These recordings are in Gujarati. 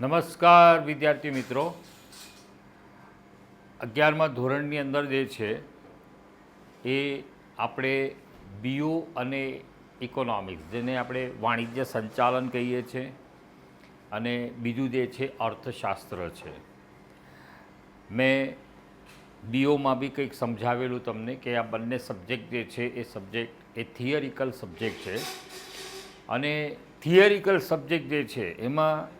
નમસ્કાર વિદ્યાર્થી મિત્રો, 11મા ધોરણની અંદર જે છે એ આપણે બીઓ અને ઇકોનોમિક્સ, જેને આપણે વાણિજ્ય સંચાલન કહીએ છીએ, અને બીજું જે છે અર્થશાસ્ત્ર છે. મેં બીઓમાં બી કંઈક સમજાવેલું તમને કે આ બંને સબ્જેક્ટ જે છે એ સબ્જેક્ટ એ થિયરિકલ સબ્જેક્ટ છે, અને થિયરિકલ સબ્જેક્ટ જે છે એમાં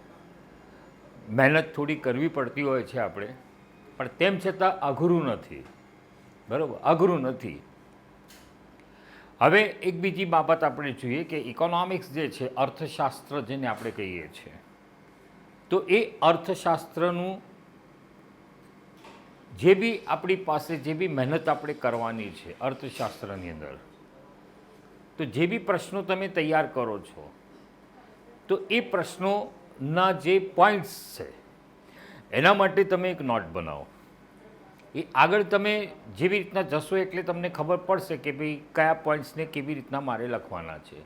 મહેનત થોડી કરવી પડતી હોય છે આપણે, પણ તેમ છતાં અઘરું નથી. બરાબર, અઘરું નથી. હવે એક બીજી બાબત આપણે જોઈએ કે ઇકોનોમિક્સ જે છે, અર્થશાસ્ત્ર જેને આપણે કહીએ છીએ, તો એ અર્થશાસ્ત્રનું જે બી આપણી પાસે જે બી મહેનત આપણે કરવાની છે અર્થશાસ્ત્રની અંદર, તો જે બી પ્રશ્નો તમે તૈયાર કરો છો, તો એ પ્રશ્નોના જે પોઈન્ટ્સ છે એના માટે તમે એક નોટ બનાવો. એ આગળ તમે જેવી રીતના જશો એટલે તમને ખબર પડશે કે ભાઈ કયા પોઈન્ટ્સને કેવી રીતના મારે લખવાના છે.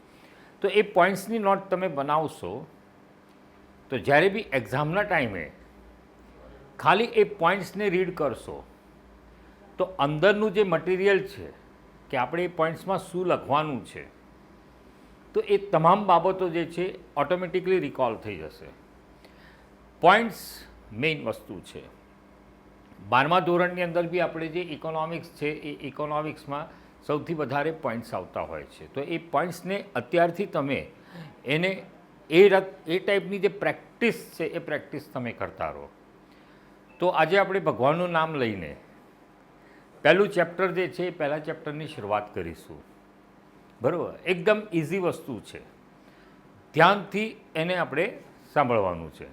તો એ પોઈન્ટ્સની નોટ તમે બનાવશો તો જ્યારે બી એક્ઝામના ટાઈમે ખાલી એ પોઈન્ટ્સને રીડ કરશો તો અંદરનું જે મટીરિયલ છે કે આપણે એ પોઈન્ટ્સમાં શું લખવાનું છે, તો એ તમામ બાબતો જે છે ઓટોમેટિકલી રિકોલ થઈ જશે. પોઈન્ટ્સ મેઇન વસ્તુ છે. 12મા ધોરણની અંદર બી આપણે જે ઇકોનોમિક્સ છે એ ઇકોનોમિક્સમાં સૌથી વધારે પોઈન્ટ્સ આવતા હોય છે. તો એ પોઈન્ટ્સને અત્યારથી તમે એને એ ટાઈપની જે પ્રેક્ટિસ છે એ પ્રેક્ટિસ તમે કરતા રહો. તો આજે આપણે ભગવાનનું નામ લઈને પહેલું ચેપ્ટર જે છે એ પહેલા ચેપ્ટરની શરૂઆત કરીશું. બરાબર, એકદમ ઇઝી વસ્તુ છે, ધ્યાનથી એને આપણે સાંભળવાનું છે.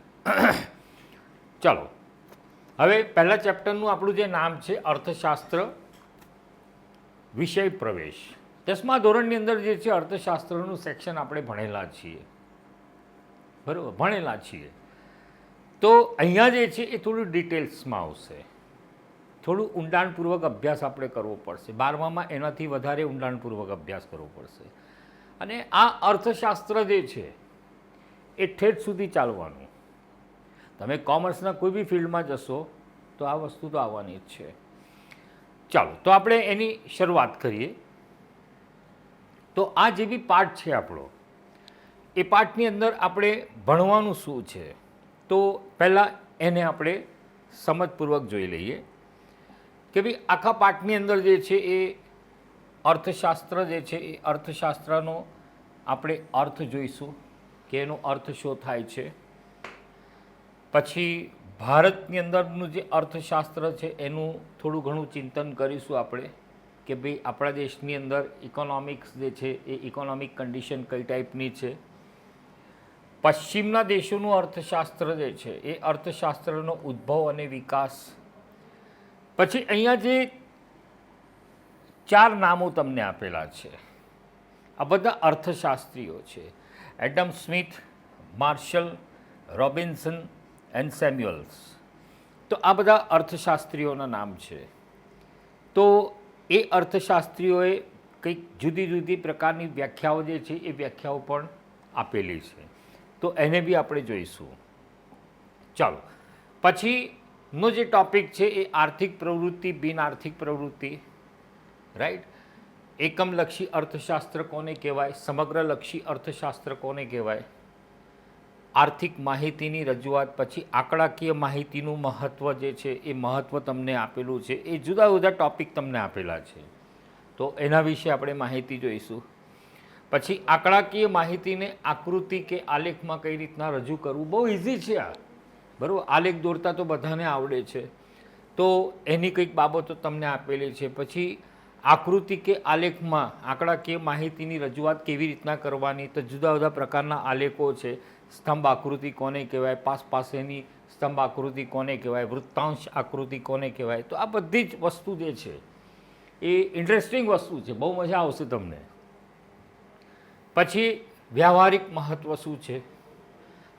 ચાલો, હવે પહેલા ચેપ્ટરનું આપણું જે નામ છે અર્થશાસ્ત્ર વિષય પ્રવેશ. 10મા ધોરણની અંદર જે છે અર્થશાસ્ત્રનું સેક્શન આપણે ભણેલા છીએ. બરાબર, ભણેલા છીએ. તો અહીંયા જે છે એ થોડું ડિટેલ્સમાં આવશે, થોડું ઊંડાણપૂર્વક અભ્યાસ આપણે કરવો પડશે. 12મામાં એનાથી વધારે ઊંડાણપૂર્વક અભ્યાસ કરવો પડશે. અને આ અર્થશાસ્ત્ર જે છે એ ઠેઠ સુધી ચાલવાનું. તમે કોમર્સના કોઈ બી ફિલ્ડમાં જશો તો આ વસ્તુ તો આવવાની જ છે. ચાલો, તો આપણે એની શરૂઆત કરીએ. તો આ જે બી પાર્ટ છે આપણો, એ પાર્ટની અંદર આપણે ભણવાનું શું છે, તો પહેલાં એને આપણે સમજપૂર્વક જોઈ લઈએ કે ભાઈ આખા પાઠની અંદર જે છે એ અર્થશાસ્ત્ર જે છે એ અર્થશાસ્ત્રનો આપણે અર્થ જોઈશું કે એનો અર્થ શું થાય છે. પછી ભારતની અંદરનું જે અર્થશાસ્ત્ર છે એનું થોડું ઘણું ચિંતન કરીશું આપણે કે ભાઈ આપણા દેશની અંદર ઇકોનોમિક્સ જે છે એ ઇકોનોમિક કન્ડિશન કઈ ટાઈપની છે. પશ્ચિમના દેશોનું અર્થશાસ્ત્ર જે છે એ અર્થશાસ્ત્રનો ઉદ્ભવ અને વિકાસ. પછી અહીંયા જે 4 નામો તમને આપેલા છે, આ બધા અર્થશાસ્ત્રીઓ છે: Adam Smith, Marshall, Robinson and Samuels. તો આ બધા અર્થશાસ્ત્રીઓના નામ છે. તો એ અર્થશાસ્ત્રીઓએ કંઈક જુદી જુદી પ્રકારની વ્યાખ્યાઓ જે છે એ વ્યાખ્યાઓ પણ આપેલી છે. તો એને બી આપણે જોઈશું. ચાલો, પછીનો જે ટૉપિક છે એ આર્થિક પ્રવૃત્તિ, બિન આર્થિક પ્રવૃત્તિ. રાઈટ, એકમલક્ષી અર્થશાસ્ત્ર કોને કહેવાય, સમગ્રલક્ષી અર્થશાસ્ત્ર કોને કહેવાય, આર્થિક માહિતીની રજૂઆત. પછી આંકડાકીય માહિતીનું મહત્ત્વ જે છે એ મહત્ત્વ તમને આપેલું છે. એ જુદા જુદા ટૉપિક તમને આપેલા છે, તો એના વિશે આપણે માહિતી જોઈશું. પછી આંકડાકીય માહિતીને આકૃતિ કે આલેખમાં કઈ રીતના રજૂ કરવું, બહુ ઇઝી છે આ. બરાબર, આલેખ દોરતા તો બધાને આવડે છે, તો એની કંઈક બાબતો તમને આપેલી છે. પછી આકૃતિ કે આલેખમાં આંકડાકીય માહિતીની રજૂઆત કેવી રીતના કરવાની, તો જુદા જુદા પ્રકારના આલેખો છે. સ્તંભ આકૃતિ કોને કહેવાય, પાસેની સ્તંભ આકૃતિ કોને કહેવાય, વૃત્તાંશ આકૃતિ કોને કહેવાય. તો આ બધી જ વસ્તુ જે છે એ ઇન્ટરેસ્ટિંગ વસ્તુ છે, બહુ મજા આવશે તમને. પછી વ્યવહારિક મહત્ત્વ શું છે,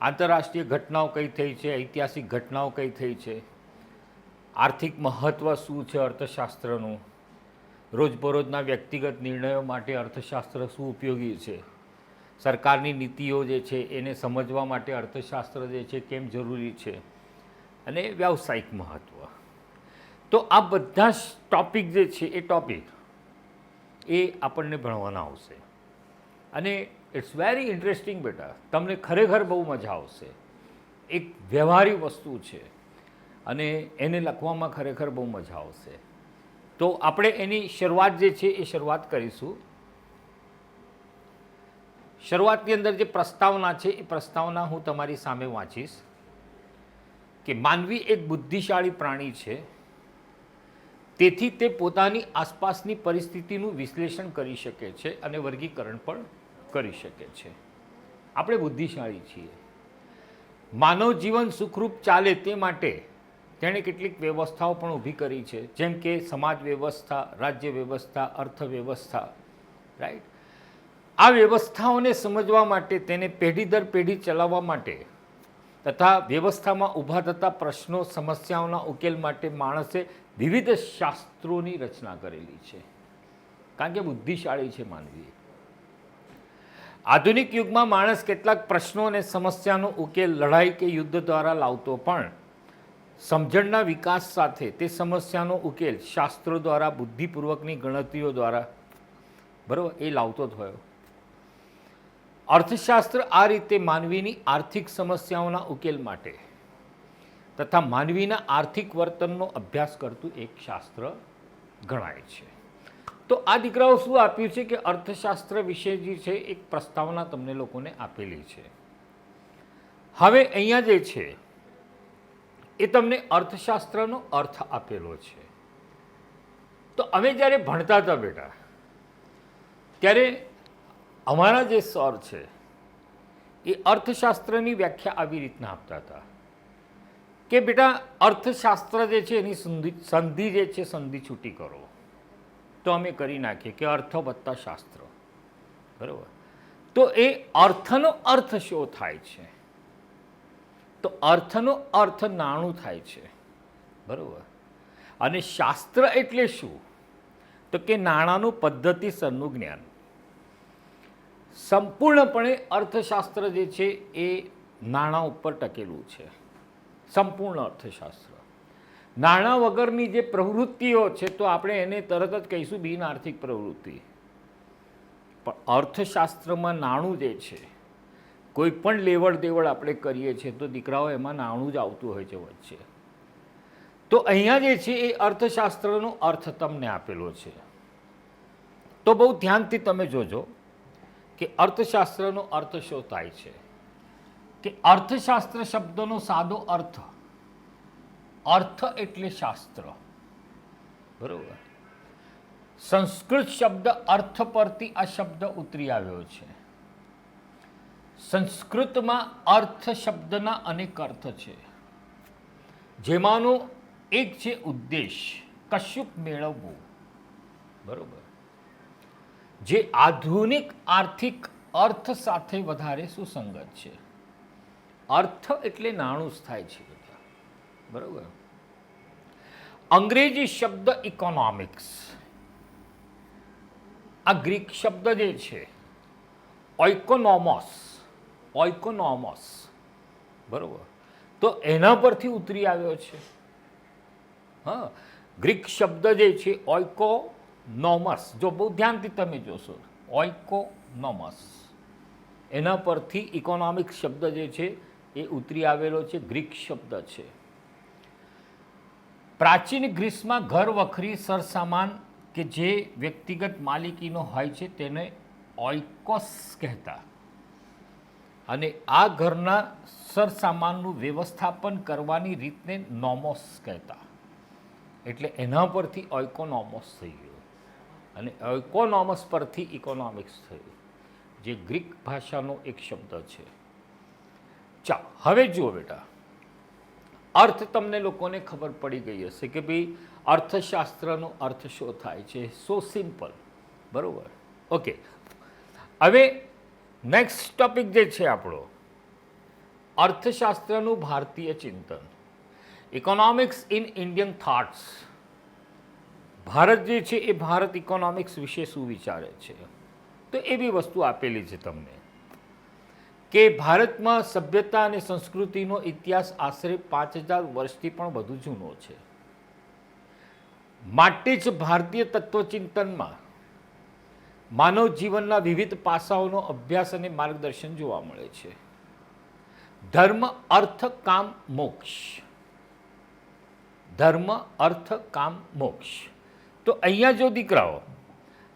આંતરરાષ્ટ્રીય ઘટનાઓ કઈ થઈ છે, ઐતિહાસિક ઘટનાઓ કઈ થઈ છે, આર્થિક મહત્ત્વ શું છે અર્થશાસ્ત્રનું, રોજબરોજના વ્યક્તિગત નિર્ણયો માટે અર્થશાસ્ત્ર શું ઉપયોગી છે, સરકારની નીતિઓ જે છે એને સમજવા માટે અર્થશાસ્ત્ર જે છે કેમ જરૂરી છે, અને વ્યાવસાયિક મહત્ત્વ. તો આ બધા જ ટૉપિક જે છે એ આપણને ભણવાના આવશે. અને ઇટ્સ વેરી ઇન્ટરેસ્ટિંગ બેટા, તમને ખરેખર બહુ મજા આવશે. એક વ્યવહારિક વસ્તુ છે અને એને લખવામાં ખરેખર બહુ મજા આવશે. તો આપણે એની શરૂઆત જે છે એ શરૂઆત કરીશું. શરૂઆતની અંદર જે પ્રસ્તાવના છે એ પ્રસ્તાવના હું તમારી સામે વાંચીશ કે માનવી એક બુદ્ધિશાળી પ્રાણી છે, તેથી તે પોતાની આસપાસની પરિસ્થિતિનું વિશ્લેષણ કરી શકે છે અને વર્ગીકરણ પણ કરી શકે છે. આપણે બુદ્ધિશાળી છીએ. માનવ જીવન સુખરૂપ ચાલે તે માટે તેણે કેટલીક વ્યવસ્થાઓ પણ ઊભી કરી છે, જેમ કે સમાજ વ્યવસ્થા, રાજ્ય વ્યવસ્થા, અર્થવ્યવસ્થા, રાઈટ. આ વ્યવસ્થાઓને સમજવા માટે, તેને પેઢી દર પેઢી ચલાવવા માટે તથા વ્યવસ્થામાં ઊભા થતા પ્રશ્નો, સમસ્યાઓના ઉકેલ માટે માણસે વિવિધ શાસ્ત્રોની રચના કરેલી છે, કારણ કે બુદ્ધિશાળી છે માનવી. આધુનિક યુગમાં માણસ કેટલાક પ્રશ્નો અને સમસ્યાનો ઉકેલ લડાઈ કે યુદ્ધ દ્વારા લાવતો પણ સમજણના વિકાસ સાથે તે સમસ્યાનો ઉકેલ શાસ્ત્રો દ્વારા, બુદ્ધિપૂર્વકની ગણતરીઓ દ્વારા, બરાબર, એ લાવતો થયો. અર્થશાસ્ત્ર આ રીતે માનવીની આર્થિક સમસ્યાઓના ઉકેલ માટે તથા માનવીના આર્થિક વર્તનનો અભ્યાસ કરતું એક શાસ્ત્ર ગણાય છે. તો આ દીકરાઓ શું આપ્યું છે કે અર્થશાસ્ત્ર વિશે જે છે એક પ્રસ્તાવના તમને લોકોને આપેલી છે. હવે અહીંયા જે છે એ તમને અર્થશાસ્ત્રનો અર્થ આપેલો છે. તો અમે જ્યારે ભણતા હતા બેટા, ત્યારે અમારા જે સર છે એ અર્થશાસ્ત્રની વ્યાખ્યા આવી રીતના આપતા હતા કે બેટા અર્થશાસ્ત્ર જે છે એની સંધિ જે છે સંધિ છૂટી કરો. તો અમે કરી નાખીએ કે અર્થ વત્તા શાસ્ત્ર, બરાબર. તો એ અર્થનો અર્થ શું થાય છે? તો અર્થનો અર્થ નાણું થાય છે, બરાબર. અને શાસ્ત્ર એટલે શું? તો કે નાણાંનું પદ્ધતિસરનું જ્ઞાન. સંપૂર્ણપણે અર્થશાસ્ત્ર જે છે એ નાણાં ઉપર ટકેલું છે, સંપૂર્ણ અર્થશાસ્ત્ર. નાણાં વગરની જે પ્રવૃત્તિઓ છે તો આપણે એને તરત જ કહીશું બિન આર્થિક પ્રવૃત્તિ. પણ અર્થશાસ્ત્રમાં નાણું જે છે, કોઈ પણ લેવડ દેવડ આપણે કરીએ છીએ તો દીકરાઓ એમાં નાણું જ આવતું હોય છે વચ્ચે. તો અહીંયા જે છે એ અર્થશાસ્ત્રનો અર્થ તમને આપેલો છે. તો બહુ ધ્યાનથી તમે જોજો કે અર્થશાસ્ત્રનો અર્થ શું થાય છે. કે અર્થશાસ્ત્ર શબ્દનો સાદો અર્થ, અર્થ એટલે શાસ્ત્ર, બરોબર. સંસ્કૃત શબ્દ અર્થ પરથી આ શબ્દ ઉતરી આવ્યો છે. સંસ્કૃતમાં અર્થ શબ્દના અનેક અર્થ છે, જેમાંનો એક છે ઉદ્દેશ, કશુંક મેળવવું, બરોબર, જે આધુનિક આર્થિક અર્થ સાથે વધારે સુસંગત છે. અર્થ એટલે નાણું જ થાય છે, બરોબર. અંગ્રેજી શબ્દ ઇકોનોમિક્સ, આ ગ્રીક શબ્દ જે છે ઓઇકોનોમોસ, ઓઇકોનોમોસ, બરોબર, તો એના પરથી ઉતરી આવ્યો છે. હા, ગ્રીક શબ્દ જે છે ઓઇકોનોમસ, જો બહુ ધ્યાનથી તમે જોશો, ઓઇકોનોમસ, એના પરથી ઇકોનોમિક્સ શબ્દ જે છે એ ઉતરી આવેલો છે, ગ્રીક શબ્દ છે. પ્રાચીન ગ્રીસમાં ઘર વખરી સરસામાન કે જે વ્યક્તિગત માલિકીનો હોય છે તેને ઓઇકોસ કહેતા, અને આ ઘરના સરસામાનનું વ્યવસ્થાપન કરવાની રીતને નોમોસ કહેતા. એટલે એના પરથી ઓઇકોનોમોસ થઈ ગયું અને ઓઇકોનોમસ પરથી ઇકોનોમિક્સ થયું, જે ગ્રીક ભાષાનો એક શબ્દ છે. ચાલો હવે જુઓ બેટા, અર્થ તમને લોકોને ખબર પડી ગઈ હશે કે ભાઈ અર્થશાસ્ત્રનો અર્થ શું થાય છે. સો સિમ્પલ, બરાબર. ઓકે, હવે નેક્સ્ટ ટોપિક જે છે આપણો અર્થશાસ્ત્રનું ભારતીય ચિંતન, economics in Indian thoughts. Bharat જે છે એ ભારત ઇકોનોમિક્સ વિશે શું વિચારે છે, તો એવી વસ્તુ આપેલી છે તમને. કે ભારતમાં સભ્યતા અને સંસ્કૃતિનો ઇતિહાસ આશરે 5000 વર્ષથી પણ વધુ જૂનો છે. માટે જ ભારતીય તત્વચિંતનમાં માનવ જીવનના વિવિધ પાસાઓનો અભ્યાસ અને માર્ગદર્શન જોવા મળે છે. ધર્મ, અર્થ, કામ, મોક્ષ. ધર્મ, અર્થ, કામ, મોક્ષ. તો અહીંયા જો દીકરાઓ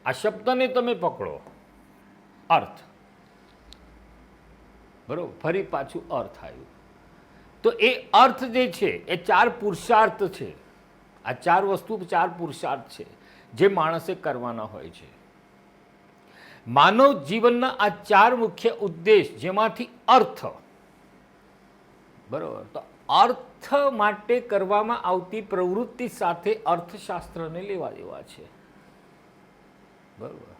આ શબ્દને તમે પકડો, અર્થ, બરોબર, ફરી પાછું અર્થ આવ્યું. તો એ અર્થ જે છે એ 4 પુરુષાર્થ છે. આ 4 વસ્તુ 4 પુરુષાર્થ છે જે માણસે કરવાના હોય છે. માનવ જીવનના આ 4 મુખ્ય ઉદ્દેશ, જેમાંથી અર્થ, બરોબર, તો અર્થ માટે કરવામાં આવતી પ્રવૃત્તિ સાથે અર્થશાસ્ત્રને લેવા દેવા છે. બરોબર,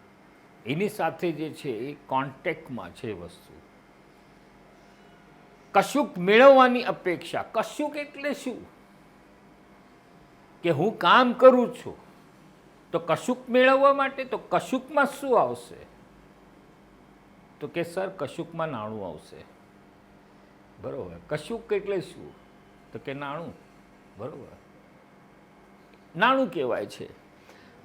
એની સાથે જે છે એ કોન્ટેક્ટમાં છે વસ્તુ. કશુંક મેળવવાની અપેક્ષા. કશુંક એટલે શું? કે હું કામ કરું છું તો કશુંક મેળવવા માટે. તો કશુંકમાં શું આવશે? તો કે સર કશુંકમાં નાણું આવશે. બરોબર, કશુંક એટલે શું? તો કે નાણું. બરોબર, નાણું કહેવાય છે.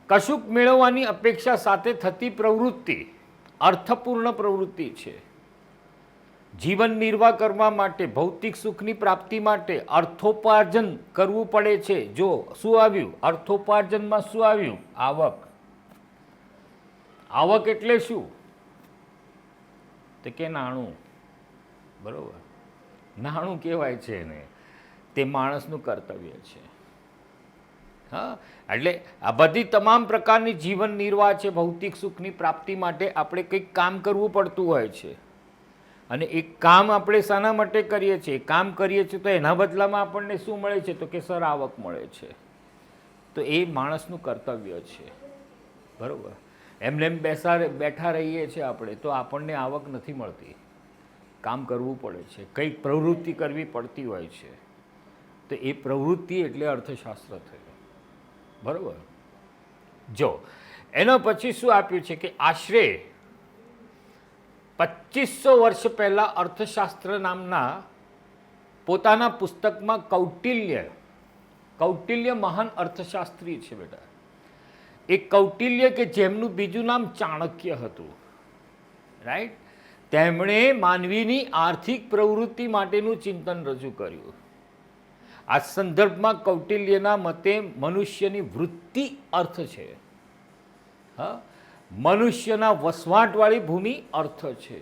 કશુંક મેળવવાની અપેક્ષા સાથે થતી પ્રવૃત્તિ અર્થપૂર્ણ પ્રવૃત્તિ છે. જીવન નિર્વાહ કરવા માટે, ભૌતિક સુખની પ્રાપ્તિ માટે અર્થોપાર્જન કરવું પડે છે. જો શું આવ્યું? અર્થોપાર્જનમાં શું આવ્યું? આવક. આવક એટલે શું? તો કે નાણું. બરોબર, નાણું કહેવાય છે એને. તે માણસનું કર્તવ્ય છે. હા, એટલે આ બધી તમામ પ્રકારની જીવન નિર્વાહ છે. ભૌતિક સુખની પ્રાપ્તિ માટે આપણે કંઈક કામ કરવું પડતું હોય છે. અને એ કામ આપણે શાના માટે કરીએ છીએ? કામ કરીએ છીએ તો એના બદલામાં આપણને શું મળે છે? તો કે સર આવક મળે છે. તો એ માણસનું કર્તવ્ય છે. બરાબર, એમને એમ બેઠા રહીએ છીએ આપણે તો આપણને આવક નથી મળતી. કામ કરવું પડે છે, કંઈક પ્રવૃત્તિ કરવી પડતી હોય છે. તો એ પ્રવૃત્તિ એટલે અર્થશાસ્ત્ર થયું. બરાબર, જો એના પછી શું આપ્યું છે કે આશરે 2500 વર્ષ પહેલાં અર્થશાસ્ત્ર નામના પોતાના પુસ્તકમાં કૌટિલ્ય મહાન અર્થશાસ્ત્રી છે બેટા. એ કૌટિલ્ય કે જેમનું બીજું નામ ચાણક્ય હતું, રાઈટ, તેમણે માનવીની આર્થિક પ્રવૃત્તિ માટેનું ચિંતન રજૂ કર્યું. આ સંદર્ભમાં કૌટિલ્યના મતે મનુષ્યની વૃત્તિ અર્થ છે. હા, મનુષ્યના વસવાટવાળી ભૂમિ અર્થ છે.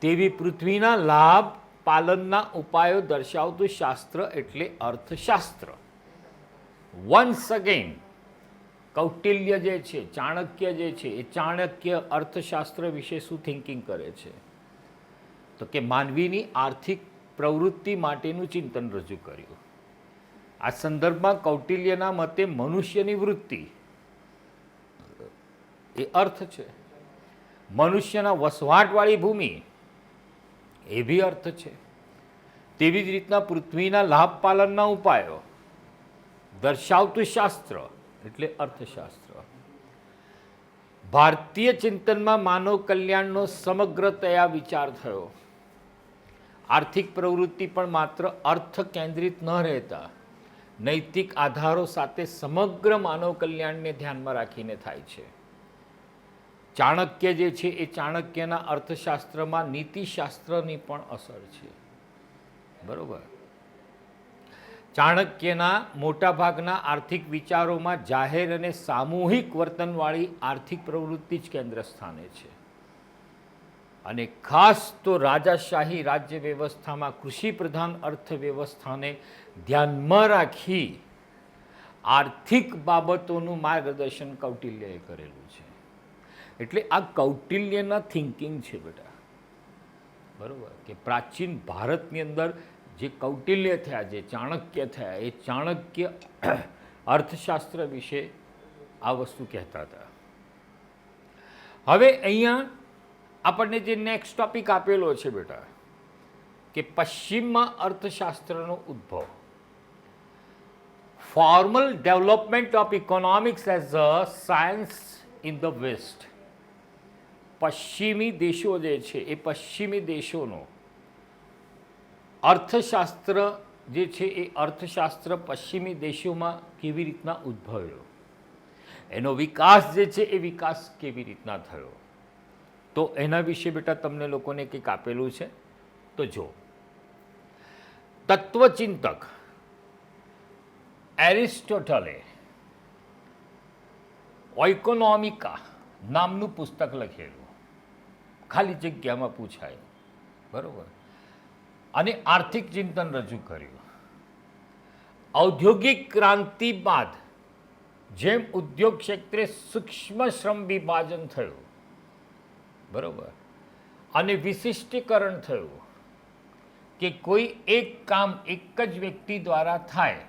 તેવી પૃથ્વીના લાભ પાલનના ઉપાયો દર્શાવતું શાસ્ત્ર એટલે અર્થશાસ્ત્ર. વન્સ અગેન કૌટિલ્ય જે છે, ચાણક્ય જે છે, એ ચાણક્ય અર્થશાસ્ત્ર વિશે શું થિંકિંગ કરે છે? તો કે માનવીની આર્થિક પ્રવૃત્તિ માટેનું ચિંતન રજૂ કર્યું. આ સંદર્ભમાં કૌટિલ્યના મતે મનુષ્યની વૃત્તિ એ અર્થ છે. મનુષ્યના વસવાટવાળી ભૂમિ એ બી અર્થ છે. તેવી જ રીતના પૃથ્વીના લાભ પાલનના ઉપાયો દર્શાવતું શાસ્ત્ર એટલે અર્થશાસ્ત્ર. ભારતીય ચિંતનમાં માનવ કલ્યાણનો સમગ્રતયા વિચાર થયો. આર્થિક પ્રવૃત્તિ પણ માત્ર અર્થ કેન્દ્રિત ન રહેતા નૈતિક આધારો સાથે સમગ્ર માનવ કલ્યાણને ધ્યાનમાં રાખીને થાય છે. ચાણક્ય જે છે એ ચાણક્યના અર્થશાસ્ત્રમાં નીતિશાસ્ત્રની પણ અસર છે. બરોબર, ચાણક્યના મોટાભાગના આર્થિક વિચારોમાં જાહેર અને સામૂહિક વર્તનવાળી આર્થિક પ્રવૃત્તિ જ કેન્દ્ર સ્થાને છે. અને ખાસ તો રાજાશાહી રાજ્ય વ્યવસ્થામાં કૃષિ પ્રધાન અર્થવ્યવસ્થાને ધ્યાનમાં રાખી આર્થિક બાબતોનું માર્ગદર્શન કૌટિલ્યએ કરેલું છે. એટલે આ કૌટિલ્યના થિંકિંગ છે બેટા. બરાબર, કે પ્રાચીન ભારતની અંદર જે કૌટિલ્ય થયા, જે ચાણક્ય થયા, એ ચાણક્ય અર્થશાસ્ત્ર વિશે આ વસ્તુ કહેતા હતા. હવે અહીંયા આપણને જે નેક્સ્ટ ટોપિક આપેલો છે બેટા, કે પશ્ચિમમાં અર્થશાસ્ત્રનો ઉદ્ભવ. Formal development of economics as a science in the West. પશ્ચિમી દેશો જે છે એ પશ્ચિમી દેશોનો અર્થશાસ્ત્ર જે છે એ અર્થશાસ્ત્ર પશ્ચિમી દેશોમાં કેવી રીતના ઉદ્ભવ્યો, એનો વિકાસ જે છે એ વિકાસ કેવી રીતના થયો, તો એના વિશે બેટા તમને લોકોને કંઈક આપેલું છે. તો જો તત્વચિંતક એરિસ્ટોટલે ઓઇકોનોમિકા નામનું પુસ્તક લખેલું, ખાલી જગ્યામાં પૂછાય, બરાબર, અને આર્થિક ચિંતન રજૂ કર્યું. ઔદ્યોગિક ક્રાંતિ બાદ જેમ ઉદ્યોગ ક્ષેત્રે સૂક્ષ્મ શ્રમ વિભાજન થયું, બરાબર, અને વિશિષ્ટીકરણ થયું કે કોઈ એક કામ એક જ વ્યક્તિ દ્વારા થાય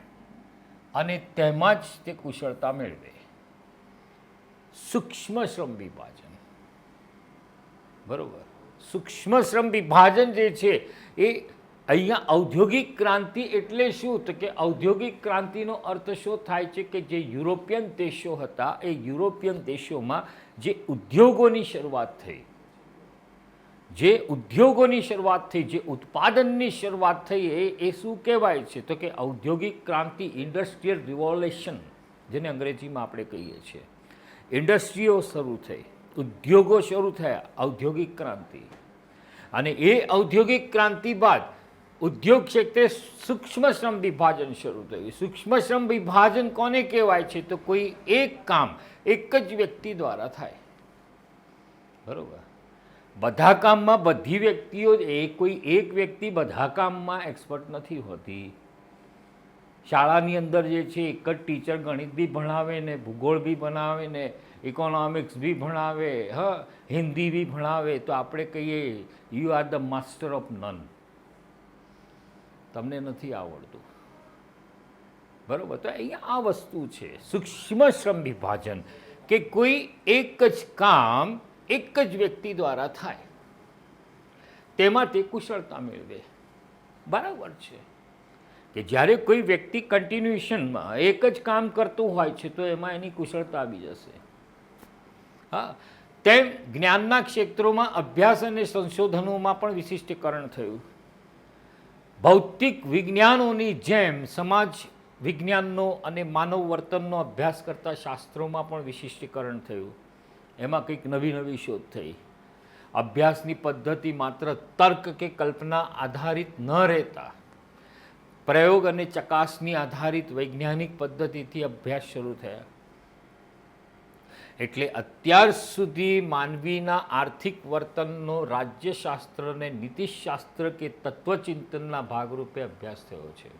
અને તેમાં જ તે કુશળતા મેળવે, સૂક્ષ્મ શ્રમ વિભાજન, બરાબર. સૂક્ષ્મ શ્રમ વિભાજન જે છે એ અહીંયા ઔદ્યોગિક ક્રાંતિ એટલે શું, તો કે ઔદ્યોગિક ક્રાંતિનો અર્થ શું થાય છે કે જે યુરોપિયન દેશો હતા એ યુરોપિયન દેશોમાં જે ઉદ્યોગોની શરૂઆત થઈ, જે ઉત્પાદનની શરૂઆત થઈ એ શું કહેવાય છે, તો કે ઔદ્યોગિક ક્રાંતિ, ઇન્ડસ્ટ્રીયલ રિવોલ્યુશન જેને અંગ્રેજીમાં આપણે કહીએ છીએ. ઇન્ડસ્ટ્રીઓ શરૂ થઈ, ઉદ્યોગો શરૂ થયા, ઔદ્યોગિક ક્રાંતિ. અને એ ઔદ્યોગિક ક્રાંતિ બાદ ઉદ્યોગ ક્ષેત્રે સૂક્ષ્મ શ્રમ વિભાજન શરૂ થયું. સૂક્ષ્મ શ્રમ વિભાજન કોને કહેવાય છે, તો કોઈ એક કામ એક જ વ્યક્તિ દ્વારા થાય, બરાબર. બધા કામમાં બધી વ્યક્તિઓ, કોઈ એક વ્યક્તિ બધા કામમાં એક્સપર્ટ નથી હોતી. શાળાની અંદર જે છે એક જ ટીચર ગણિત બી ભણાવે ને, ભૂગોળ બી ભણાવે ને, ઇકોનોમિક્સ બી ભણાવે, હિન્દી બી ભણાવે, તો આપણે કહીએ you are the master of none, તમને નથી આવડતું, બરાબર. તો અહીંયા આ વસ્તુ છે સૂક્ષ્મ શ્રમ વિભાજન, કે કોઈ એક જ કામ એક જ વ્યક્તિ દ્વારા થાય, તેમાં તે કુશળતા મેળવે, બરાબર છે. કે જ્યારે કોઈ વ્યક્તિ કન્ટિન્યુએશનમાં એક જ કામ કરતું હોય છે તો એમાં એની કુશળતા આવી જશે. હા, તેમ જ્ઞાનના ક્ષેત્રોમાં અભ્યાસ અને સંશોધનોમાં પણ વિશિષ્ટીકરણ થયું. ભૌતિક વિજ્ઞાનોની જેમ સમાજ વિજ્ઞાનનો અને માનવ વર્તનનો અભ્યાસ કરતા શાસ્ત્રોમાં પણ વિશિષ્ટીકરણ થયું. એમાં કંઈક નવી નવી શોધ થઈ. અભ્યાસની પદ્ધતિ માત્ર તર્ક કે કલ્પના આધારિત ન રહેતા પ્રયોગ અને ચકાસણી આધારિત વૈજ્ઞાનિક પદ્ધતિથી અભ્યાસ શરૂ થયા. એટલે અત્યાર સુધી માનવીના આર્થિક વર્તનનો રાજ્યશાસ્ત્ર અને નીતિશાસ્ત્ર કે તત્વચિંતનના ભાગરૂપે અભ્યાસ થયો છે,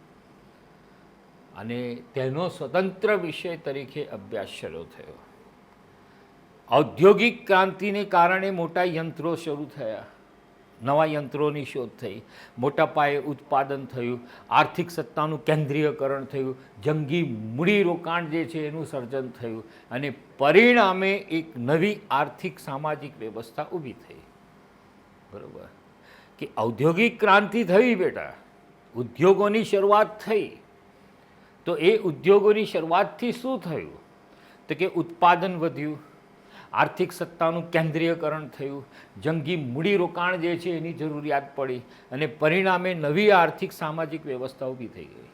અને તેનો સ્વતંત્ર વિષય તરીકે અભ્યાસ શરૂ થયો. ઔદ્યોગિક ક્રાંતિને કારણે મોટા યંત્રો શરૂ થયા, નવા યંત્રોની શોધ થઈ, મોટા પાયે ઉત્પાદન થયું, આર્થિક સત્તાનું કેન્દ્રીયકરણ થયું, જંગી મૂડીરોકાણ જે છે એનું સર્જન થયું, અને પરિણામે એક નવી આર્થિક સામાજિક વ્યવસ્થા ઊભી થઈ, બરાબર. કે ઔદ્યોગિક ક્રાંતિ થઈ બેટા, ઉદ્યોગોની શરૂઆત થઈ, તો એ ઉદ્યોગોની શરૂઆતથી શું થયું, તો કે ઉત્પાદન વધ્યું, આર્થિક સત્તાનું કેન્દ્રીયકરણ થયું, જંગી મૂડીરોકાણ જે છે એની જરૂરિયાત પડી, અને પરિણામે નવી આર્થિક સામાજિક વ્યવસ્થા ઊભી થઈ ગઈ.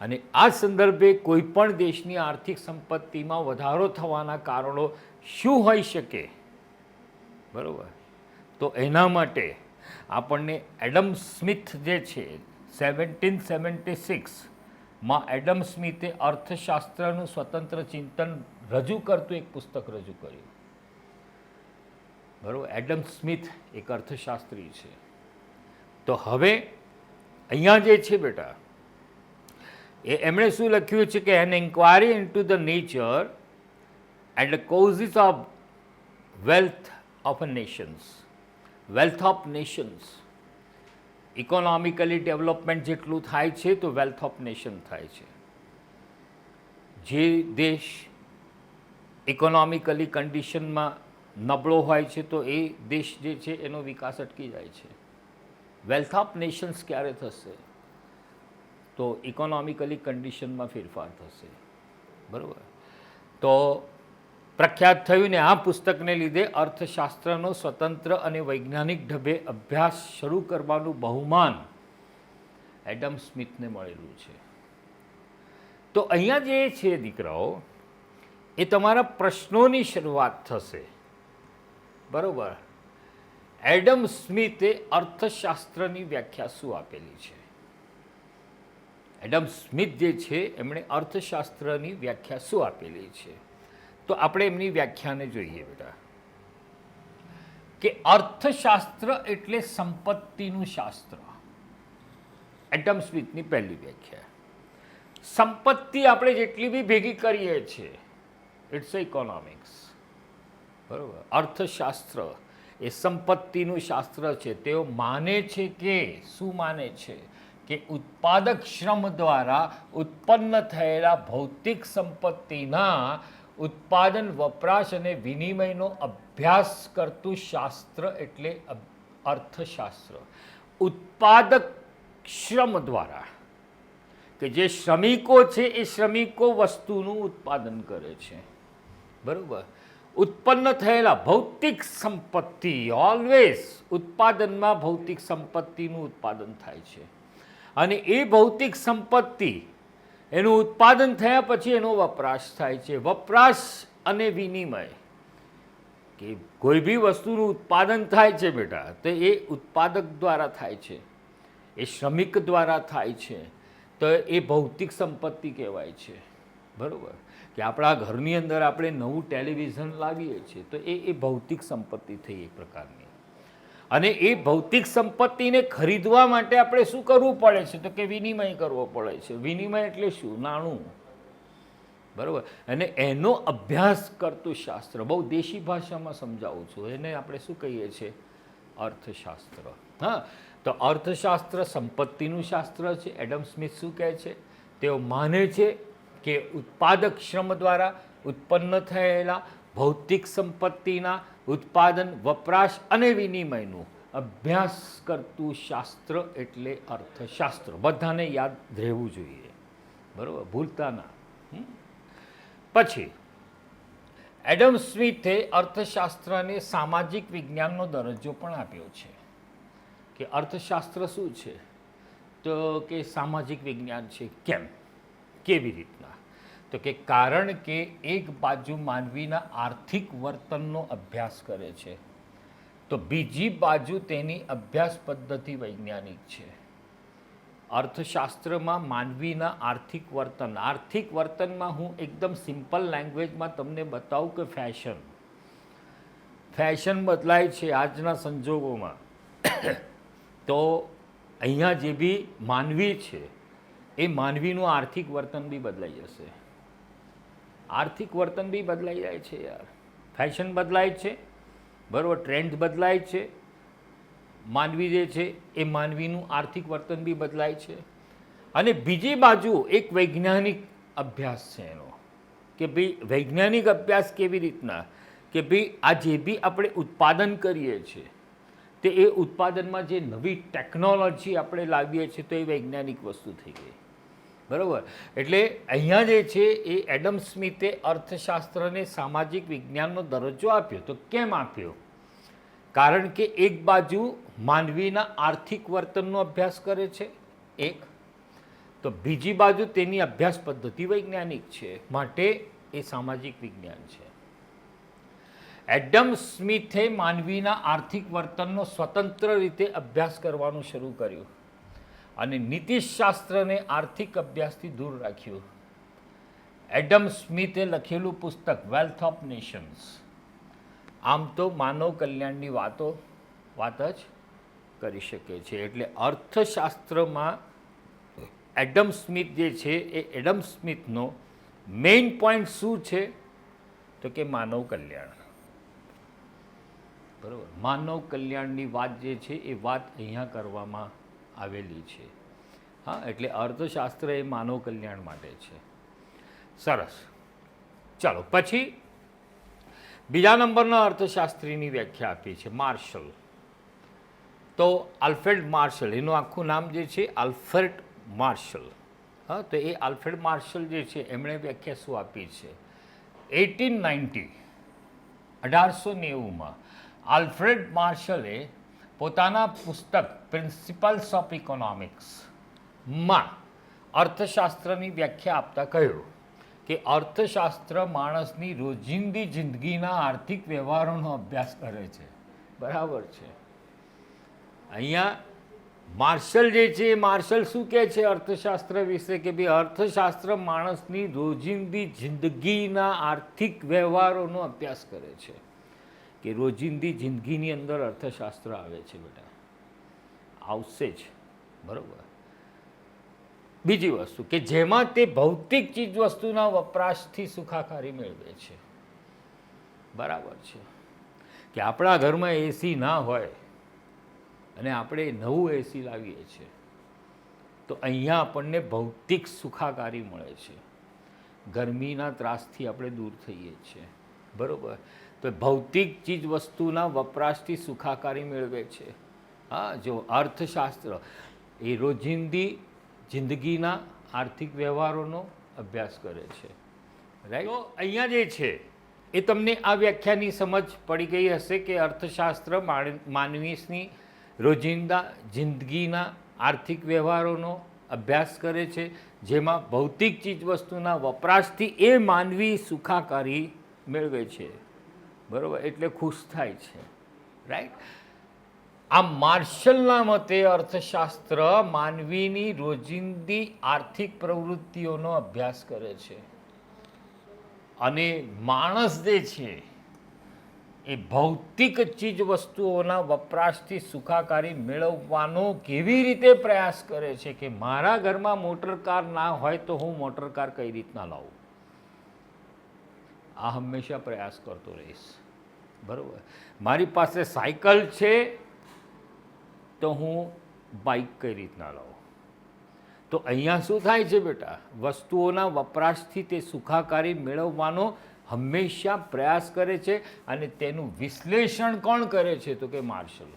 અને આ સંદર્ભે કોઈપણ દેશની આર્થિક સંપત્તિમાં વધારો થવાના કારણો શું હોઈ શકે, બરાબર. તો એના માટે આપણને એડમ સ્મિથ જે છે 1776માં એડમ સ્મિથે અર્થશાસ્ત્રનું સ્વતંત્ર ચિંતન રજૂ કરતું એક પુસ્તક રજૂ કર્યું, બરાબર. એડમ સ્મિથ એક અર્થશાસ્ત્રી છે. તો હવે અહીંયા જે છે બેટા એમણે શું લખ્યું છે કે an inquiry into the nature and the causes of wealth of a nations. Wealth of nations, economically development જેટલું થાય છે તો વેલ્થ ઓફ નેશન થાય છે. જે દેશ ઇકોનોમિકલી કન્ડિશનમાં નબળો હોય છે તો એ દેશ જે છે એનો વિકાસ અટકી જાય છે. વેલ્થ ઓફ નેશન્સ ક્યારે થશે, તો ઇકોનોમિકલી કન્ડિશનમાં ફેરફાર થશે, બરાબર. તો પ્રખ્યાત થયું ને આ પુસ્તકને લીધે અર્થશાસ્ત્રનો સ્વતંત્ર અને વૈજ્ઞાનિક ઢબે અભ્યાસ શરૂ કરવાનું બહુમાન એડમ સ્મિથને મળેલું છે. તો અહીંયા જે છે દીકરાઓ, એ તમારા પ્રશ્નોની શરૂઆત થશે, બરાબર. એડમ સ્મિથે અર્થશાસ્ત્રની વ્યાખ્યા શું આપેલી છે? એડમ સ્મિથ જે છે એમણે અર્થશાસ્ત્રની વ્યાખ્યા શું આપેલી છે? તો આપણે એમની વ્યાખ્યાને જોઈએ બેટા, કે અર્થશાસ્ત્ર એટલે સંપત્તિનું શાસ્ત્ર. એડમ સ્મિથની પહેલી વ્યાખ્યા. સંપત્તિ આપણે જેટલી બી ભેગી કરીએ છીએ, ઇટ્સ ઇકોનોમિક્સ, બરાબર. અર્થશાસ્ત્ર એ સંપત્તિનું શાસ્ત્ર છે. તેઓ માને છે કે, શું માને છે? કે ઉત્પાદક શ્રમ દ્વારા ઉત્પન્ન થયેલા ભૌતિક સંપત્તિના ઉત્પાદન, વપરાશ અને વિનિમયનો અભ્યાસ કરતું શાસ્ત્ર એટલે અર્થશાસ્ત્ર. ઉત્પાદક શ્રમ દ્વારા, કે જે શ્રમિકો છે એ શ્રમિકો વસ્તુનું ઉત્પાદન કરે છે, બરાબર. ઉત્પન્ન થયેલા ભૌતિક સંપત્તિ, ઓલવેઝ ઉત્પાદનમાં ભૌતિક સંપત્તિનું ઉત્પાદન થાય છે, અને એ ભૌતિક સંપત્તિ એનું ઉત્પાદન થયા પછી એનો વપરાશ થાય છે. વપરાશ અને વિનિમય, કે કોઈ બી વસ્તુનું ઉત્પાદન થાય છે બેટા, તો એ ઉત્પાદક દ્વારા થાય છે, એ શ્રમિક દ્વારા થાય છે, તો એ ભૌતિક સંપત્તિ કહેવાય છે, બરાબર. કે આપણા ઘરની અંદર આપણે નવું ટેલિવિઝન લાવીએ છીએ તો એ ભૌતિક સંપત્તિ થઈ એક પ્રકારની. અને એ ભૌતિક સંપત્તિને ખરીદવા માટે આપણે શું કરવું પડે છે? તો કે વિનિમય કરવો પડે છે. વિનિમય એટલે શું? નાણું, બરાબર. અને એનો અભ્યાસ કરતું શાસ્ત્ર, બહુ દેશી ભાષામાં સમજાવું છું, એને આપણે શું કહીએ છીએ? અર્થશાસ્ત્ર. હા, તો અર્થશાસ્ત્ર સંપત્તિનું શાસ્ત્ર છે. એડમ સ્મિથ શું કહે છે? તેઓ માને છે કે ઉત્પાદક શ્રમ દ્વારા ઉત્પન્ન થયેલા ભૌતિક સંપત્તિના ઉત્પાદન, વપરાશ અને વિનિમયનું અભ્યાસ કરતું શાસ્ત્ર એટલે અર્થશાસ્ત્ર. બધાને યાદ રહેવું જોઈએ, બરાબર, ભૂલતા ના. પછી એડમ સ્મિથે અર્થશાસ્ત્રને સામાજિક વિજ્ઞાનનો દરજ્જો પણ આપ્યો છે. કે અર્થશાસ્ત્ર શું છે? તો કે સામાજિક વિજ્ઞાન છે. કેમ? કેવી રીતના? તો કે કારણ કે એક બાજુ માનવીના આર્થિક વર્તનનો અભ્યાસ કરે છે, તો બીજી બાજુ તેની અભ્યાસ પદ્ધતિ વૈજ્ઞાનિક છે. અર્થશાસ્ત્રમાં માનવીના આર્થિક વર્તનમાં હું એકદમ સિમ્પલ લેંગ્વેજમાં તમને બતાવું કે ફેશન બદલાય છે આજના સંજોગોમાં. તો અહીંયા જે બી માનવી છે એ માનવીનું આર્થિક વર્તન બી બદલાઈ જશે. આર્થિક વર્તન બી બદલાઈ જાય છે યાર. ફેશન બદલાય છે, બરાબર, ટ્રેન્ડ બદલાય છે. માનવી જે છે એ માનવીનું આર્થિક વર્તન બી બદલાય છે. અને બીજી બાજુ એક વૈજ્ઞાનિક અભ્યાસ છે એનો, કે ભાઈ વૈજ્ઞાનિક અભ્યાસ કેવી રીતના? કે ભાઈ આ જે બી આપણે ઉત્પાદન કરીએ છીએ તે એ ઉત્પાદનમાં જે નવી ટેકનોલોજી આપણે લાવીએ છીએ તો એ વૈજ્ઞાનિક વસ્તુ થઈ ગઈ, બરાબર. એટલે અહીંયા જે છે એ એડમ સ્મિથે અર્થશાસ્ત્રને સામાજિક વિજ્ઞાનનો દરજ્જો આપ્યો. તો કેમ આપ્યો? કારણ કે એક બાજુ માનવીના આર્થિક વર્તનનો અભ્યાસ કરે છે એક, તો બીજી બાજુ તેની અભ્યાસ પદ્ધતિ વૈજ્ઞાનિક છે, માટે એ સામાજિક વિજ્ઞાન છે. એડમ સ્મિથે માનવીના આર્થિક વર્તનનો સ્વતંત્ર રીતે અભ્યાસ કરવાનું શરૂ કર્યું અને નીતિશાસ્ત્રને આર્થિક અભ્યાસથી દૂર રાખ્યું. એડમ સ્મિથે લખેલું પુસ્તક વેલ્થ ઓફ નેશન્સ આમ તો માનવ કલ્યાણની વાત જ કરી શકે છે. એટલે અર્થશાસ્ત્રમાં એડમ સ્મિથ જે છે એ એડમ સ્મિથનો મેઇન પોઈન્ટ શું છે? તો કે માનવ કલ્યાણ, બરાબર. માનવ કલ્યાણની વાત જે છે એ વાત અહીંયા કરવામાં આવેલી છે. હા, એટલે અર્થશાસ્ત્ર એ માનવ કલ્યાણ માટે છે. સરસ. ચાલો પછી બીજા નંબરના અર્થશાસ્ત્રીની વ્યાખ્યા આપી છે માર્શલ. તો આલ્ફ્રેડ માર્શલ, એનું આખું નામ જે છે આલ્ફ્રેડ માર્શલ. હા, તો એ આલ્ફ્રેડ માર્શલ જે છે એમણે વ્યાખ્યા શું આપી છે? 1890 1890માં આલ્ફ્રેડ માર્શલે પોતાના પુસ્તક પ્રિન્સિપલ્સ ઓફ ઇકોનોમિક્સમાં અર્થશાસ્ત્રની વ્યાખ્યા આપતા કહ્યું કે અર્થશાસ્ત્ર માણસની રોજિંદી જિંદગીના આર્થિક વ્યવહારોનો અભ્યાસ કરે છે. બરાબર છે. અહીંયા માર્શલ જે છે એ માર્શલ શું કહે છે અર્થશાસ્ત્ર વિશે કે ભાઈ અર્થશાસ્ત્ર માણસની રોજિંદી જિંદગીના આર્થિક વ્યવહારોનો અભ્યાસ કરે છે. કે રોજિંદી જિંદગીની અંદર અર્થશાસ્ત્ર આવે છે બેટા, આવશે જ. બરાબર. બીજી વસ્તુ કે જેમાં તે ભૌતિક ચીજ વસ્તુના વપરાશથી સુખાકારી મેળવે છે. બરાબર છે. કે આપણા ઘરમાં એસી ના હોય અને આપણે નવું એસી લાવીએ છીએ તો અહીંયા આપણને ભૌતિક સુખાકારી મળે છે, ગરમીના ત્રાસથી આપણે દૂર થઈએ છીએ. બરાબર. તો ભૌતિક ચીજ વસ્તુના વપરાશથી સુખાકારી મેળવે છે. હા, જો અર્થશાસ્ત્ર એ રોજિંદી જિંદગીના આર્થિક વ્યવહારોનો અભ્યાસ કરે છે. રાઈટ. તો અહીંયા જે છે એ તમને આ વ્યાખ્યાની સમજ પડી ગઈ હશે કે અર્થશાસ્ત્ર માનવીની રોજિંદા જિંદગીના આર્થિક વ્યવહારોનો અભ્યાસ કરે છે, જેમાં ભૌતિક ચીજવસ્તુના વપરાશથી એ માનવી સુખાકારી મેળવે છે. બરાબર. એટલે ખુશ થાય છે. રાઈટ. આ માર્શલના મતે અર્થશાસ્ત્ર માનવીની રોજિંદી આર્થિક પ્રવૃત્તિઓનો અભ્યાસ કરે છે અને માણસ જે છે એ ભૌતિક ચીજ વસ્તુઓના વપરાશથી સુખાકારી મેળવવાનો કેવી રીતે પ્રયાસ કરે છે કે મારા ઘરમાં મોટર કાર ના હોય તો હું મોટર કાર કઈ રીતના લાવું. આ હંમેશા પ્રયાસ કરતો રહીશ. બરાબર. મારી પાસે સાયકલ છે તો હું બાઇક કઈ રીતના લાવું. તો અહીંયા શું થાય છે બેટા, વસ્તુઓના વપરાશથી તે સુખાકારી મેળવવાનો હંમેશા પ્રયાસ કરે છે અને તેનું વિશ્લેષણ કોણ કરે છે તો કે માર્શલ.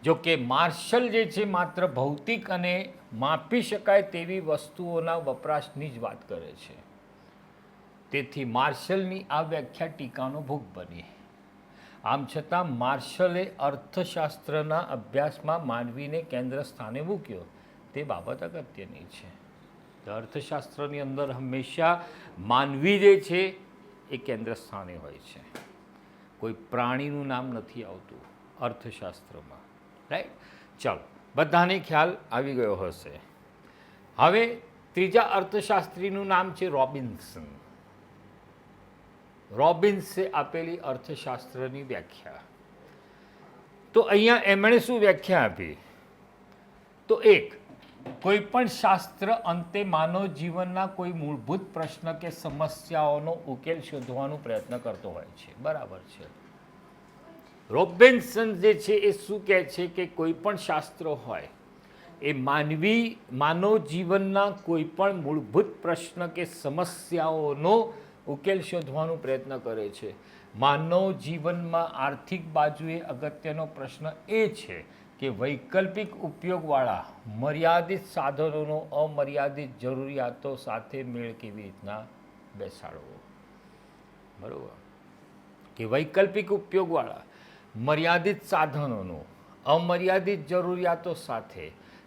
જો કે માર્શલ જે છે માત્ર ભૌતિક અને માપી શકાય તેવી વસ્તુઓના વપરાશની જ વાત કરે છે. તેથી માર્શલની આ વ્યાખ્યા ટીકાનો ભોગ બની. આમ છતાં માર્શલે અર્થશાસ્ત્રના અભ્યાસમાં માનવીને કેન્દ્ર સ્થાને મૂક્યો તે બાબત અગત્યની છે. અર્થશાસ્ત્રની અંદર હંમેશા માનવી જે છે એ કેન્દ્ર સ્થાને હોય છે. કોઈ પ્રાણીનું નામ નથી આવતું અર્થશાસ્ત્રમાં. રાઈટ. ચાલો, બધાને ખ્યાલ આવી ગયો હશે. હવે ત્રીજા અર્થશાસ્ત્રીનું નામ છે રોબિન્સન. રોબિન્સે આપેલી અર્થશાસ્ત્રની વ્યાખ્યા. તો અહીંયા એમણે શું વ્યાખ્યા આપી? તો એક, કોઈ પણ શાસ્ત્ર અંતે માનવ જીવનના કોઈ મૂળભૂત પ્રશ્ન કે સમસ્યાઓનો ઉકેલ શોધવાનો પ્રયત્ન કરતો હોય છે. બરાબર છે. રોબિન્સન જે છે એ શું કહે છે કે કોઈ પણ શાસ્ત્ર હોય એ માનવ જીવનના કોઈ પણ મૂળભૂત પ્રશ્ન કે સમસ્યાઓનો ઉકેલ શોધવાનો પ્રયત્ન કરે છે. માનવ જીવનમાં આર્થિક બાજુએ અગત્યનો પ્રશ્ન એ છે કે વૈકલ્પિક ઉપયોગવાળા મર્યાદિત સાધનોનો અમર્યાદિત જરૂરિયાતો સાથે મેળ કેવી રીતના બેસાડવો. બરાબર. કે વૈકલ્પિક ઉપયોગવાળા મર્યાદિત સાધનોનો અમર્યાદિત જરૂરિયાતો સાથે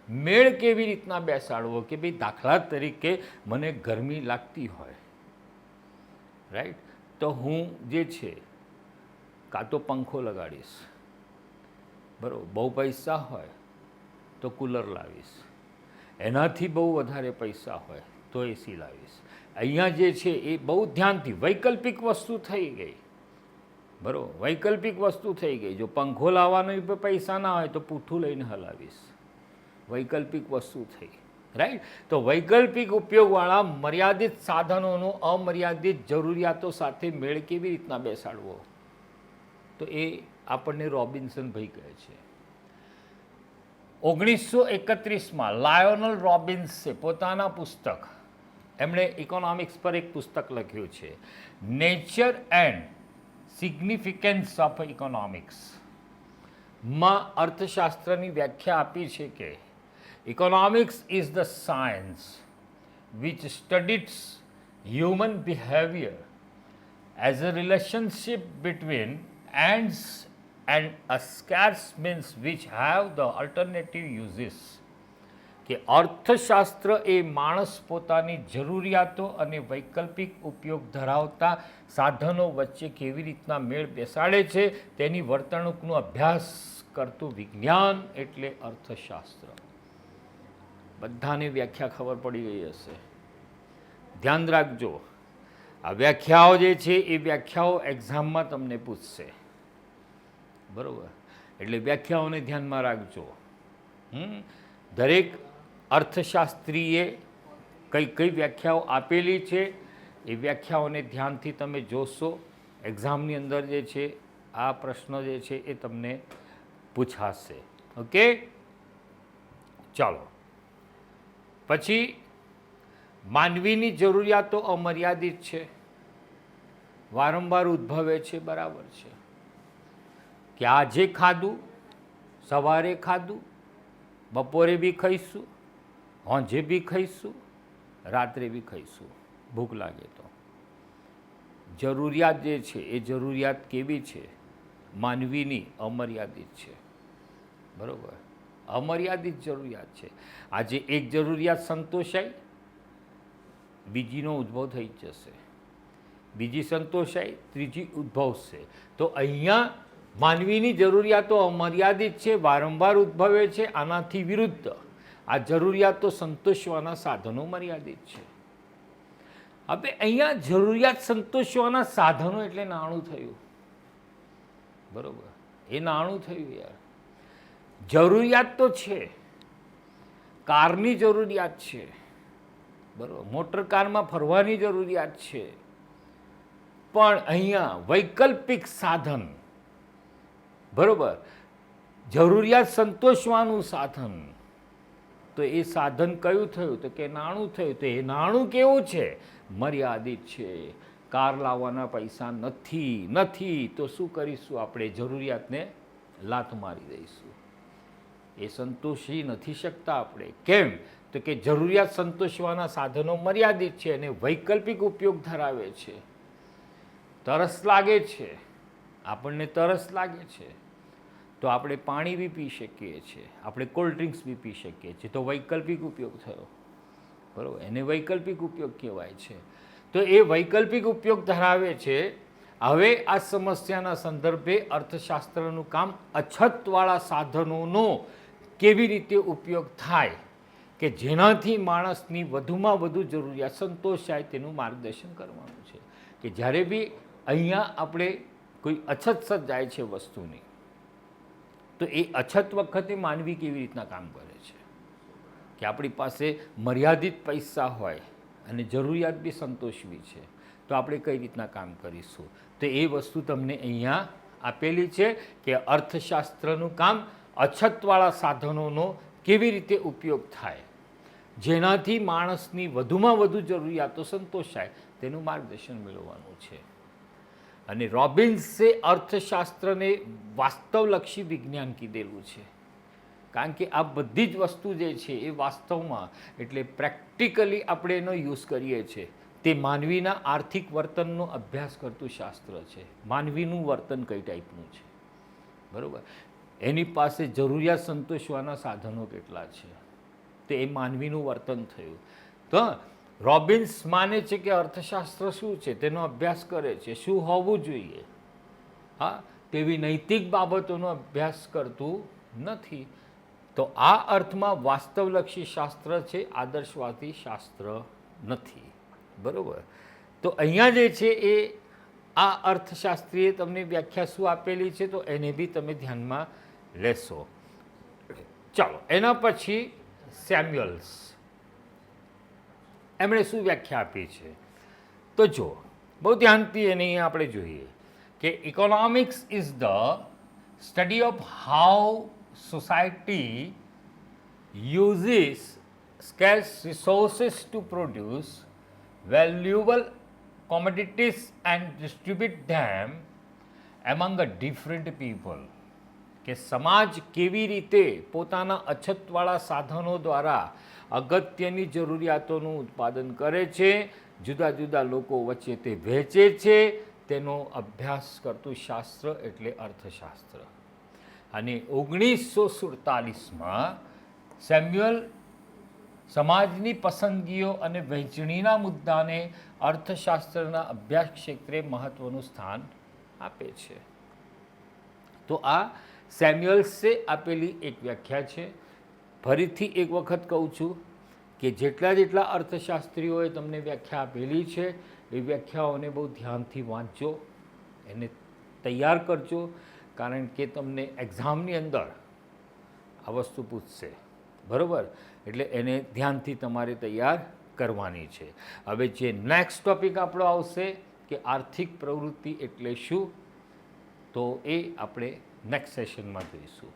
મેળ કેવી રીતના બેસાડવો. કે ભાઈ દાખલા તરીકે મને ગરમી લાગતી હોય, રાઈટ, તો હું જે છે કાં તો પંખો લગાડીશ. બરાબર. બહુ પૈસા હોય તો કૂલર લાવીશ, એનાથી બહુ વધારે પૈસા હોય તો એસી લાવીશ. અહીંયા જે છે એ બહુ ધ્યાનથી વૈકલ્પિક વસ્તુ થઈ ગઈ. બરાબર. વૈકલ્પિક વસ્તુ થઈ ગઈ. જો પંખો લાવવાનો પૈસા ના હોય તો પૂઠું લઈને હલાવીશ. વૈકલ્પિક વસ્તુ થઈ. રાઈટ. તો વૈકલ્પિક ઉપયોગવાળા મર્યાદિત સાધનોનો અમર્યાદિત જરૂરિયાતો સાથે મેળ કેવી રીતના બેસાડવો, તો એ આપણને રોબિન્સન ભાઈ કહે છે. 1931માં લાયોનલ રોબિન્સે પોતાના પુસ્તક, એમણે ઇકોનોમિક્સ પર એક પુસ્તક લખ્યું છે, nature and significance of economics માં અર્થશાસ્ત્રની વ્યાખ્યા આપી છે કે economics is the science which studies human behavior as a relationship between ends and a scarce means which have the alternative uses. કે અર્થશાસ્ત્ર એ માણસ પોતાની જરૂરિયાતો અને વૈકલ્પિક ઉપયોગ ધરાવતા સાધનો વચ્ચે કેવી રીતના મેળ બેસાડે છે તેની વર્તણૂકનો અભ્યાસ કરતું વિજ્ઞાન એટલે અર્થશાસ્ત્ર. બધાને વ્યાખ્યા ખબર પડી ગઈ હશે. ધ્યાન રાખજો, આ વ્યાખ્યાઓ જે છે એ વ્યાખ્યાઓ એક્ઝામમાં તમને પૂછશે, બરાબર? એટલે વ્યાખ્યાઓને ધ્યાનમાં રાખજો. દરેક અર્થશાસ્ત્રીએ કઈ કઈ વ્યાખ્યાઓ આપેલી છે એ વ્યાખ્યાઓને ધ્યાનથી તમે જોશો. એક્ઝામની અંદર જે છે આ પ્રશ્નો જે છે એ તમને પૂછાશે. ઓકે, ચાલો. પછી માનવીની જરૂરિયાતો અમર્યાદિત છે, વારંવાર ઉદ્ભવે છે, બરાબર છે? કે આજે ખાધું, સવારે ખાધું, બપોરે બી ખાઈશું, હોંજે બી ખાઈશું, રાત્રે બી ખાઈશું, ભૂખ લાગે તો. જરૂરિયાત જે છે એ જરૂરિયાત કેવી છે? માનવીની અમર્યાદિત છે, બરાબર? અમર્યાદિત જરૂરિયાત છે. આજે એક જરૂરિયાત સંતોષાય, બીજીનો ઉદ્ભવ થઈ જશે, બીજી સંતોષાય, ત્રીજી ઉદ્ભવશે. તો અહીંયા માનવીની જરૂરિયાતો અમર્યાદિત છે, વારંવાર ઉદ્ભવે છે. આનાથી વિરુદ્ધ આ જરૂરિયાતો સંતોષવાના સાધનો મર્યાદિત છે. હવે અહીંયા જરૂરિયાત સંતોષવાના સાધનો એટલે નાણું થયું, બરાબર? એ નાણું થયું યાર. જરૂરિયાત તો છે, કારની જરૂરિયાત છે, બરાબર? મોટર કારમાં ફરવાની જરૂરિયાત છે, પણ અહીંયા વૈકલ્પિક સાધન, બરાબર, જરૂરિયાત સંતોષવાનું સાધન, તો એ સાધન કયું થયું? તો કે નાણું થયું. તો એ નાણું કેવું છે? મર્યાદિત છે. કાર લાવવાના પૈસા નથી તો શું કરીશું આપણે? જરૂરિયાતને લાત મારી દઈશું. એ સંતોષી નથી શકતા આપણે. કેમ? તો કે જરૂરિયાત સંતોષવાના સાધનો મર્યાદિત છે અને વૈકલ્પિક ઉપયોગ ધરાવે છે. તરસ લાગે છે, આપણને તરસ લાગે છે તો આપણે પાણી બી પી શકીએ છીએ, આપણે કોલ્ડ ડ્રિંક્સ બી પી શકીએ છીએ. તો વૈકલ્પિક ઉપયોગ થયો, બરાબર? એને વૈકલ્પિક ઉપયોગ કહેવાય છે. તો એ વૈકલ્પિક ઉપયોગ ધરાવે છે. હવે આ સમસ્યાના સંદર્ભે અર્થશાસ્ત્રનું કામ અછતવાળા સાધનોનો કેવી રીતે ઉપયોગ થાય કે જેનાથી માણસની વધુમાં વધુ જરૂરિયાત સંતોષાય તેનું માર્ગદર્શન કરવાનું છે. કે જ્યારે બી અહીંયા આપણે કોઈ અછત સર્જાય છે વસ્તુની, તો એ અછત વખતે માનવી કેવી રીતના કામ કરે છે? કે આપણી પાસે મર્યાદિત પૈસા હોય અને જરૂરિયાત બી સંતોષવી છે, તો આપણે કઈ રીતના કામ કરીશું? તો એ વસ્તુ તમને અહીંયા આપેલી છે કે અર્થશાસ્ત્રનું કામ અછતવાળા સાધનોનો કેવી રીતે ઉપયોગ થાય જેનાથી માણસની વધુમાં વધુ જરૂરિયાતો સંતોષાય તેનું માર્ગદર્શન મેળવવાનું છે. અને રોબિન્સે અર્થશાસ્ત્રને વાસ્તવલક્ષી વિજ્ઞાન કીધેલું છે, કારણ કે આ બધી જ વસ્તુ જે છે એ વાસ્તવમાં એટલે પ્રેક્ટિકલી આપણે એનો યુઝ કરીએ છીએ. તે માનવીના આર્થિક વર્તનનો અભ્યાસ કરતું શાસ્ત્ર છે. માનવીનું વર્તન કઈ ટાઈપનું છે, બરાબર? એની પાસે જરૂરિયાત સંતોષવાના સાધનો કેટલા છે, તો એ માનવીનું વર્તન થયું. તો રોબિન્સ માને છે કે અર્થશાસ્ત્ર શું છે તેનો અભ્યાસ કરે છે, શું હોવું જોઈએ, હા, તેવી નૈતિક બાબતોનો અભ્યાસ કરતું નથી. તો આ અર્થમાં વાસ્તવલક્ષી શાસ્ત્ર છે, આદર્શવાદી શાસ્ત્ર નથી, બરાબર? તો અહીંયા જે છે એ આ અર્થશાસ્ત્રીએ તમને વ્યાખ્યા શું આપેલી છે તો એને બી તમે ધ્યાનમાં લેશો. ચાલો, એના પછી સેમ્યુઅલ્સ એમણે શું વ્યાખ્યા આપી છે તો જો બહુ ધ્યાનથી એને આપણે જોઈએ કે economics is the study of how society uses scarce resources to produce valuable commodities and distribute them among a different people. કે સમાજ કેવી રીતે પોતાના અછતવાળા સાધનો દ્વારા અગત્યની જરૂરિયાતોનું ઉત્પાદન કરે છે, જુદા જુદા લોકો વચ્ચે તે વહેંચે છે, તેનો અભ્યાસ કરતું શાસ્ત્ર એટલે અર્થશાસ્ત્ર. અને 1947માં સેમ્યુઅલ સમાજની પસંદગીઓ અને વહેંચણીના મુદ્દાને અર્થશાસ્ત્રના અભ્યાસ ક્ષેત્રે મહત્ત્વનું સ્થાન આપે છે. તો આ સેમ્યુઅલ્સે આપેલી એક વ્યાખ્યા છે. ફરીથી એક વખત કહું છું કે જેટલા અર્થશાસ્ત્રીઓએ તમને વ્યાખ્યા આપેલી છે એ વ્યાખ્યાઓને બહુ ધ્યાનથી વાંચજો, એને તૈયાર કરજો, કારણ કે તમને એક્ઝામની અંદર આ વસ્તુ પૂછશે, બરાબર? એટલે એને ધ્યાનથી તમારે તૈયાર કરવાની છે. હવે જે નેક્સ્ટ ટોપિક આપણો આવશે કે આર્થિક પ્રવૃત્તિ એટલે શું, તો એ આપણે નેક્સ્ટ સેશનમાં જોઈશું.